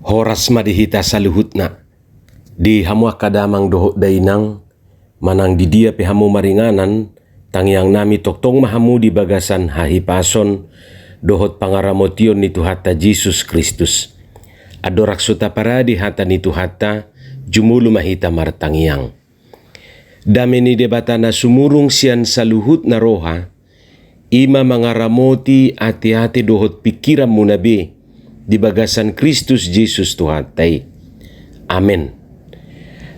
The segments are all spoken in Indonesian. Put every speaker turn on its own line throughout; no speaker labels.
Horas madihita saluhutna di hamu kadamang dohot dainang manang di dia pe hamu maringanan tangyang nami toktong mahamu di bagasan hahipason dohot pangaramotion ni Tuhata Jesus Kristus. Adorak suta paradi hata ni Tuhata jumulu mahita martangyang. Dami ni debatana sumurung sian saluhut na roha ima mangaramoti ati-ati dohot pikiran munabi di bagasan Kristus Jesus Tuhatai. Amen.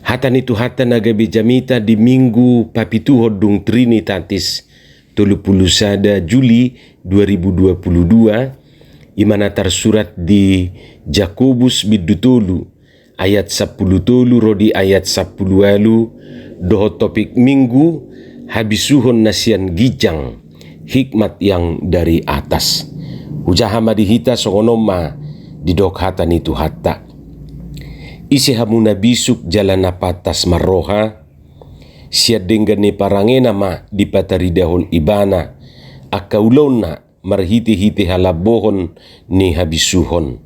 Hata ni Tuhata nagabi jamita di minggu papituhod dung Trinitatis 30 Juli 2022 imana tersurat di Jakobus bidutulu ayat 10 rodi ayat 10 dohot topik minggu habisuhon nasian gijang hikmat yang dari atas. Ujaha madihita songonoma didok hata ni Tuhata. Isi hamuna bisuk jalan napatas marroha siad denggan ni parangena ma di pataridahon ibana akaulona marhiti-hiti halabohon ni habisuhon.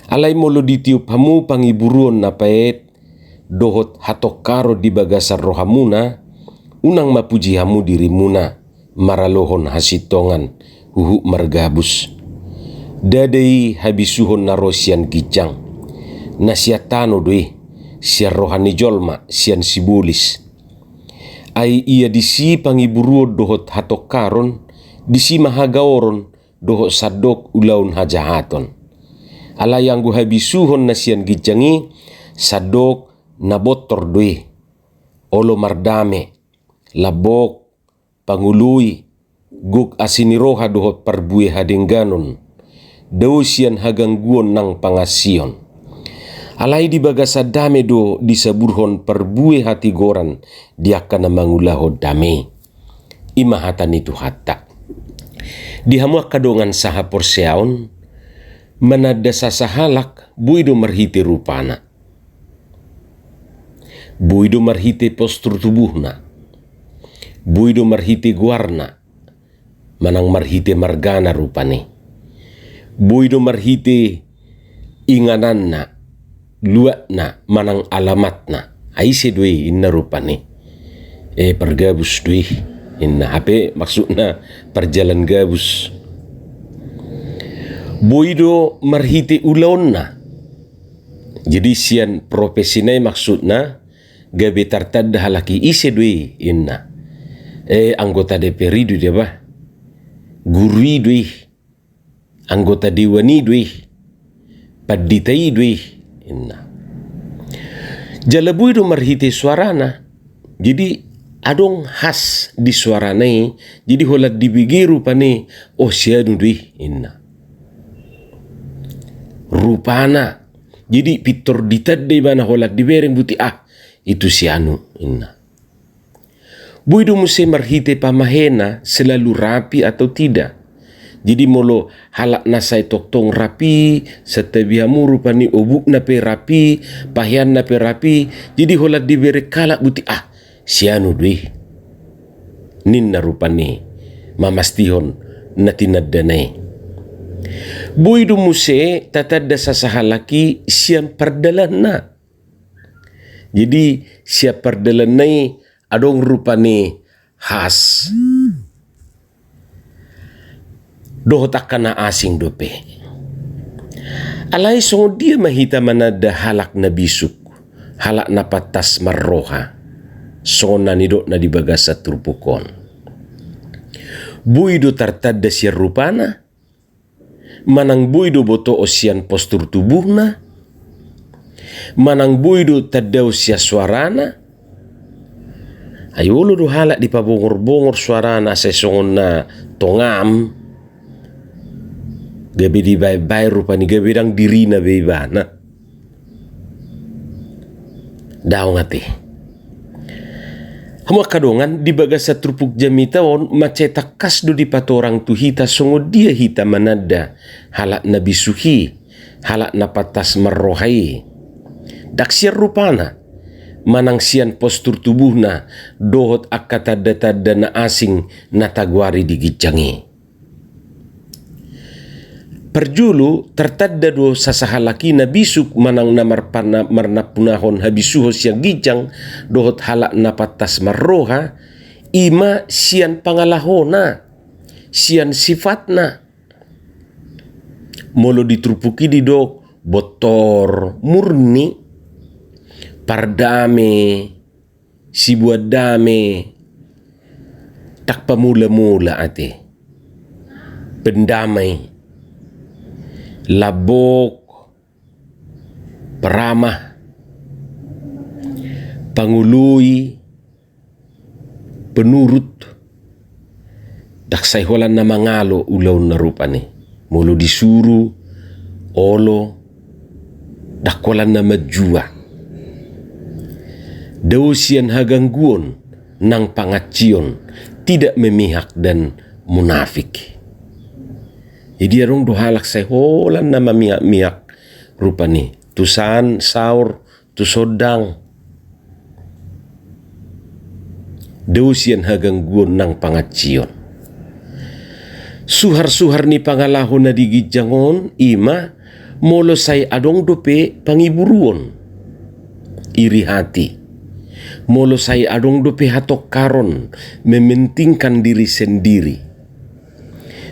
Alay molo ditiup hamu pangiburuon na paet dohot hatokaro di bagasar rohamuna unang mapuji hamu dirimuna maralohon hasitongan huhu margabus. Dadai habisuhon na rosian gijang na siatano doy siya rohani jolma sian sibulis. Ay iya disi pangiburuo dohot hatokaron disi mahagaoron dohot sadok ulaun hajahaton. Alayang gu habisuhon na sian gijangi sadok na botor doy olo mardame labok pangului guk asiniroha dohot parbuye hadengganon daw siyan hagangguon ng pangasion. Alay di bagasa dame do disaburhon parbuye hati goran diaka na mangulahod dame. Imahata ni Tuhata. Di hamuak kadongan saha porseaon manada sasahalak buido marhiti rupana. Buido marhiti postur tubuhna. Buido marhiti guarna. Manang marhiti margana rupane. Buido marhiti ingananna, luatna, manang alamatna. Aise dui inna rupane. Pergabus dui inna hape maksudna perjalan gabus. Buido marhiti ulaonna. Jadi sian profesinai maksudna gabe tartadda halaki ise dui inna. Anggota DPR itu dia bah. Guri dui, anggota diwani dui, paditai dui, inna. Jalabu itu marhiti suarana, jadi adong khas di suaranai, jadi holat dibigi rupane, oh sianu dui, inna. Rupana, jadi pitor ditadde mana holat dibereng buti itu sianu, inna. Buido muse marhite pamahena selalu rapi atau tidak. Jadi molo halak nasai toktong rapi, setabihamu rupani obuk na pe rapi, pahian na pe rapi. Jadi holat diberi kalak buti sianu dui. Ninna rupani mamastihon na tinaddanay. Buido muse tatadda sasahalaki siang perdalan na. Jadi siap perdalan nai adong rupane khas dohot akana asing dope. Alay so dia mahita manada halak na bisuk halak na patas marroha so nanidok na dibagasa trupukon. Buido tartadda siya rupana manang buido boto osian postur tubuhna manang buido taddaw siya suarana. Ayolo do halak di pabongor-bongor suarana sesongon na tongam. Gabi di bay-bay rupani gabi dang diri na bebana. Daw ngati. Hamuak kadongan di bagasa trupuk jamita on macetak kas do di patorang tu hita songo dia hita manada halak na bisuhi halak na patas marrohai. Daksiar rupana. Manang sian postur tubuhna dohot akatadda na asing natagwari di gijangi. Perjulu tertadda do sasahalaki na bisuk manang marnapunahon habisuho siya gijang dohot halak na patas marroha ima sian pangalahona sian sifatna molo ditrupuki di do botor murni pardame si buat dame tak pamula-mula ate pendamai labok peramah pangului penurut dak sayholan na mangalo ulaw na rupane mulu disuru olo dakwalan na majua dausian hagangguon nang pangacion tidak memihak dan munafik. Jadi arong dohalak sayholan na mamiyak rupane tusan saur tusodang dausian hagangguon nang pangacion. Suhar-suhar ni pangalahon na digijangon ima molo say adong dope pangiburuon iri hati molo say adong dope hatok karon mementingkan diri sendiri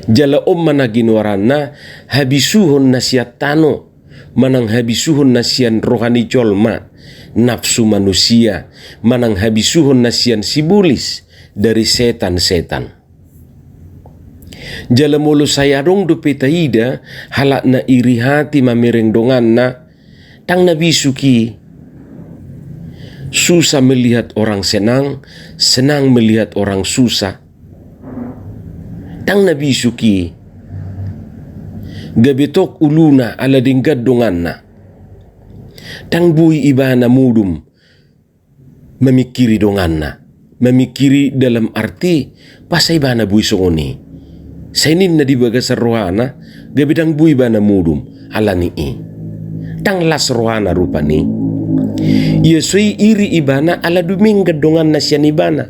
jala managinwaran na habisuhon na siya tano manang habisuhon na siyan rohani jolma nafsu manusia manang habisuhon na siyan sibulis dari setan-setan. Jala molo saya dong do petaida halak na iri hati mamereng dongan na tang nabisuki susah melihat orang senang, senang melihat orang susah. Tang nabisuki gabetok uluna ala dinggad dongan na tang bui ibana mudum memikiri dongan na memikiri dalam arti pasay bana bui songoni sainin na di baga sa rohana gabidang bui bana mudum ala ni tang las rohana rupa ni yesoy iri ibana ala duming gadongan na siya ni bana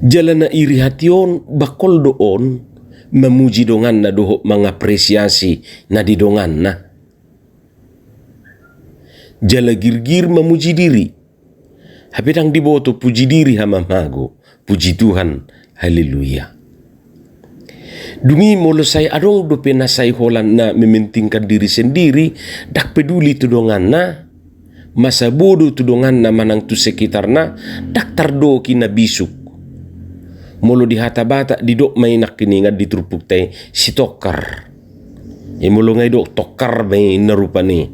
jalan na iri hation bakol doon memuji dongan na doho mengapresiasi na di dongan na jala girgir memuji diri habitang diboto puji diri hamamago puji Tuhan haleluya. Dungi molo say adong dope na say holan na mementingkan diri sendiri dak peduli tudongan na masa bodoh tudongan na manang tu sekitar na dak tardo kina bisuk molo di hata bata di dok may nakiningat di trupuk tay si tokar molo ngay dok tokar may narupa ni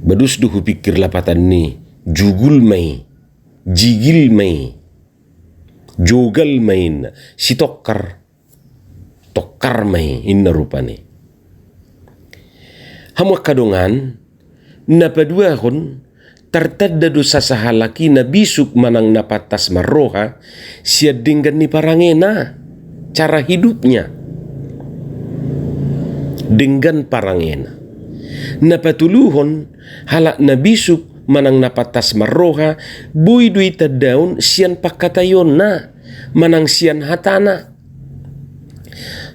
badus duhu pikir lapatan ni jugul may jigil may jogal may si tokar may inarupa ni hamak kadungan napaduahon tartadda do sasahalaki na bisuk manang napatas marroha siya dinggan ni parangena cara hidupnya dinggan parangena napatuluhon halak na bisuk manang napatas marroha buy duy tadaon siyan pakatayon na manang siyan hatana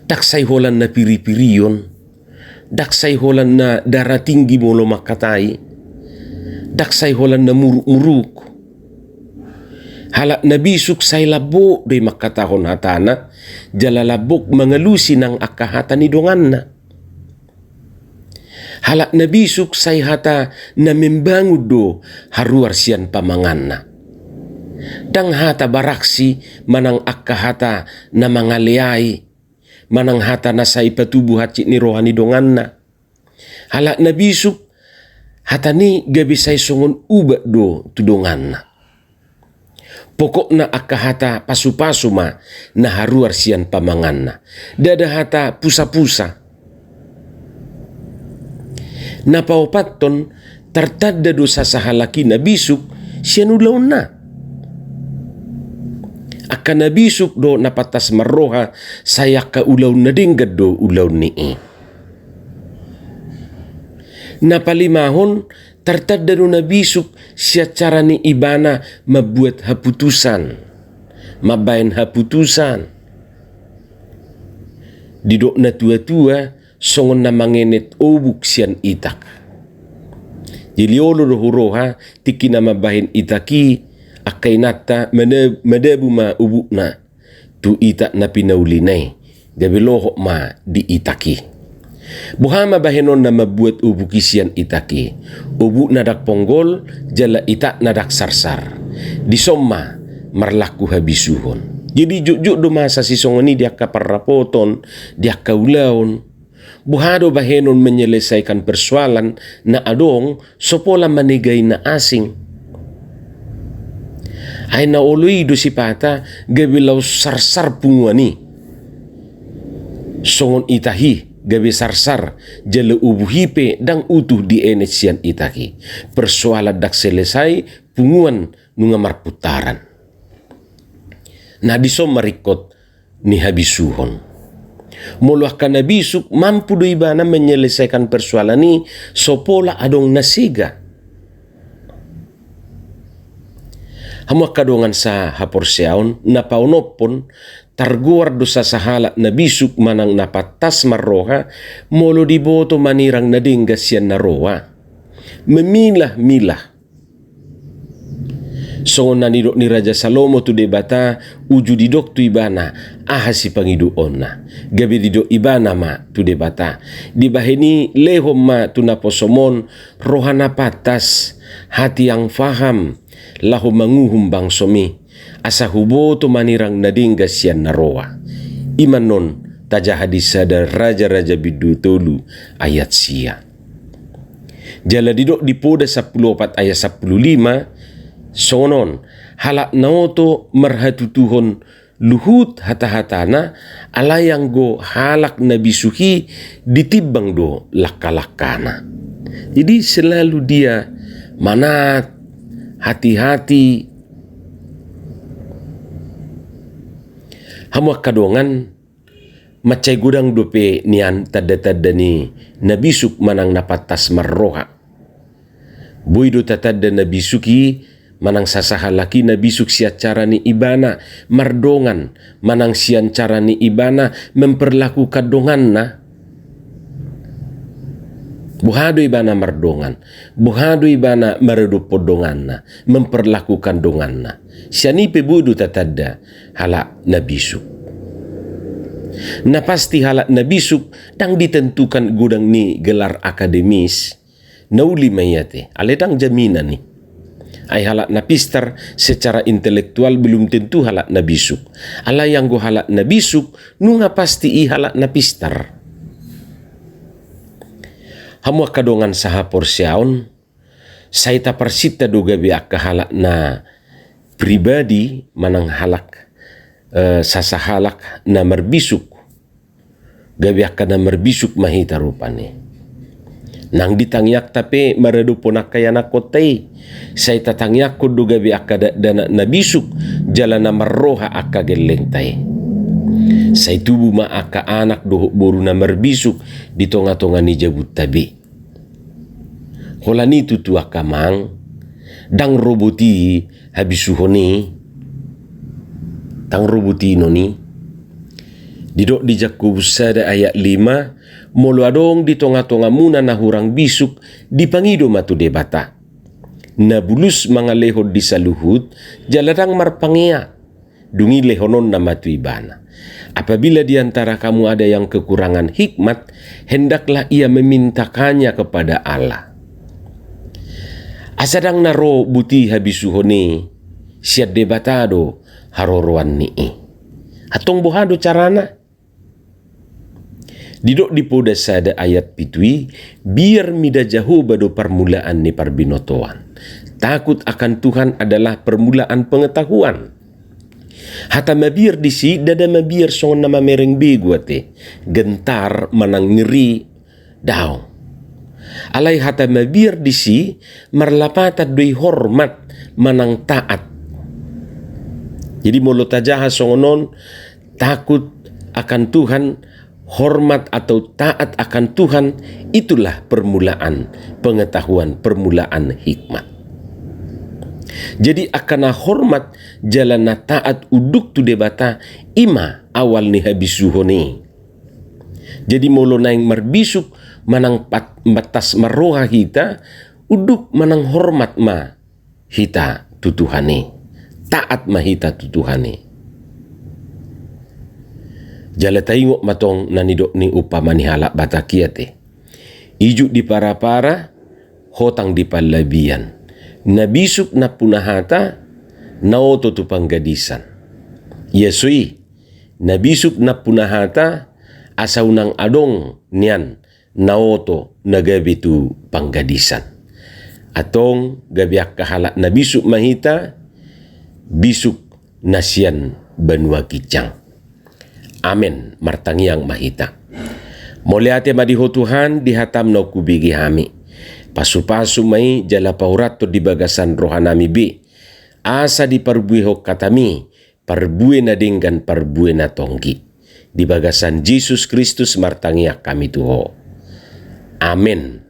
daksay holan na piri-piriyon daksay holan na darah tinggi molo makatay daksay holan na muruk-muruk halak na bisuk say labo day makatahon hatana jala labok mangalusi ng akahata ni dongan na halak na bisuk say hata na membangud do haruar siyan pamangan na dang hata baraksi manang akahata na mangaliay manang hata na say patubuh hati ni rohani dongan na halak na bisuk hata ni gabi say songon uba do tudongan na pokok na akahata pasu-pasu ma na haruar siyan pamangan na dada hata pusa-pusa na paupaton tartadda do sasahalaki na bisuk siyan ulaw na akan na bisuk do napatas marroha sayak ka ulaw na dinggad do ulaw ni napalimahon tartadda do na bisuk siya cara ni ibana mabuat haputusan mabayan haputusan Didok na tua-tua songon na mangenet obuk sian itak. Jadi olo roha tiki na mabahin itaki akai nata medebu ma ubuk na tu itak na pinaulinay gabi lohok ma di itaki. Buhama bahenon na mabuat ubuk isian itaki. Ubuk na dak ponggol jala itak na dak sarsar. Disomma marlaku habisuhon. Jadi juk-juk do masa si songoni dia kaparrapoton, dia kaulaon. Buhado bahenon menyelesaikan persoalan na adong sopola manigay na asing. Ay na oloy do si pata gabilaw sarsar pungwani. Songon itahi gabi sarsar jala ubuhipe dang utuh di enesian itaki. Persoalan dak selesai punguan nunga marputaran. Na disom marikot ni habisuhon. Muluah kana bisuk mampu do ibana menyelesaikan persoalan ni sopola adong nasiga. Hamuak kadongan sa haporseaon na paunopon targuar dosa sahala na bisuk manang napatas marroha molo diboto manirang nadingga siyan na roa. Memilah-milah. Songon na nidok ni Raja Salomo tu debata uju didok tu ibana ahasi pangiduon na. Gabi didok ibana ma tu debata. Dibaheni lehom ma tu naposomon rohana patas hati yang faham lahu manguhum bang somi asa hubo tu manirang nadingga sian naroa. Iman non taja hadis sadar raja-raja bidu tolu ayat sia. Jala didok dipoda 14 ayat 15 sonon halak naoto merhatutuhon luhut hata-hatana alayang go halak nabi suhi ditibang do laka-lakana. Jadi selalu dia manat, hati-hati. Hamuak kadongan macay gudang dope nian tada-tada ni nabi suk manang napatas marroha. Buido tatada nabi suki manang sasahalaki na bisuk siya cara ni ibana mardongan manang siyan cara ni ibana memperlaku kadongan na buhado ibana mardongan buhado ibana maredo podongan na memperlakukan dongan na siya ni pebudu tatada halak na bisuk na pasti halak na bisuk dang ditentukan gudang ni gelar akademis nauli mayate aledang jaminan ni ay halak na pistar secara intelektual belum tentu halak na bisuk. Ala yang go halak na bisuk nunga pasti i halak na pistar. Hamuak kadongan saha porsiaon saita persita do gabi akka halak na pribadi manang halak sasa halak na merbisuk gabi akka na merbisuk mahita rupane. Nang ditangyak tapi maradu ponak kaya nakotay say tatangyak ko dugabi akka dana nabisuk jalan na marroha akka gelentay say tubu ma akka anak dohok boru na marbisuk di tonga-tonga ni jabut tabi holani tutu akka mang dang roboti habisuhoni tang roboti noni didok di Jakobus sada ayat 5 molo adong di tonga-tonga muna na hurang bisuk di pangido matu debata. Na bulus mga lehod di saluhut jaladang marpangia dungi lehonon na matu ibana. Apabila di antara kamu ada yang kekurangan hikmat, hendaklah ia memintakannya kepada Allah. Asadang naro buti habisuhoni siad debatado haroroan nii. Atong buhado carana didok di poda sada ayat pitui biar mida jauh bado permulaan ni parbinotoan. Takut akan Tuhan adalah permulaan pengetahuan. Hata mabir disi dada mabir songon nama mereng beguate gentar manang ngeri daw. Alay hata mabir disi marlapatat doi hormat manang taat. Jadi molo tajaha songonon takut akan Tuhan, hormat atau taat akan Tuhan, itulah permulaan pengetahuan, permulaan hikmat. Jadi akana hormat jalan na taat uduk tu debata ima awal ni habisuhoni. Jadi molo naing marbisuk manang batas maroha hita, uduk manang hormat ma hita tutuhane, taat ma hita tutuhane. Jala taingok matong nanidok ni upama ni halak batakiate. Ijuk di para-para, hotang di palabian. Nabisuk na punahata, naoto tu panggadisan. Yesui, nabisuk na punahata, asa unang adong niyan, naoto nagabi tu panggadisan. Atong gabiak kahalak nabisuk mahita, bisuk nasian banua kicang. Amen, martangiang mahita. Moliate madiho Tuhan dihatam no kubigi hami. Pasu-pasu mai jala paurat to di bagasan rohanami be. Asa di parbuiho katami, parbue na dinggan parbue na tonggi. Di bagasan Jesus Kristus martangiak kami tuho. Amen.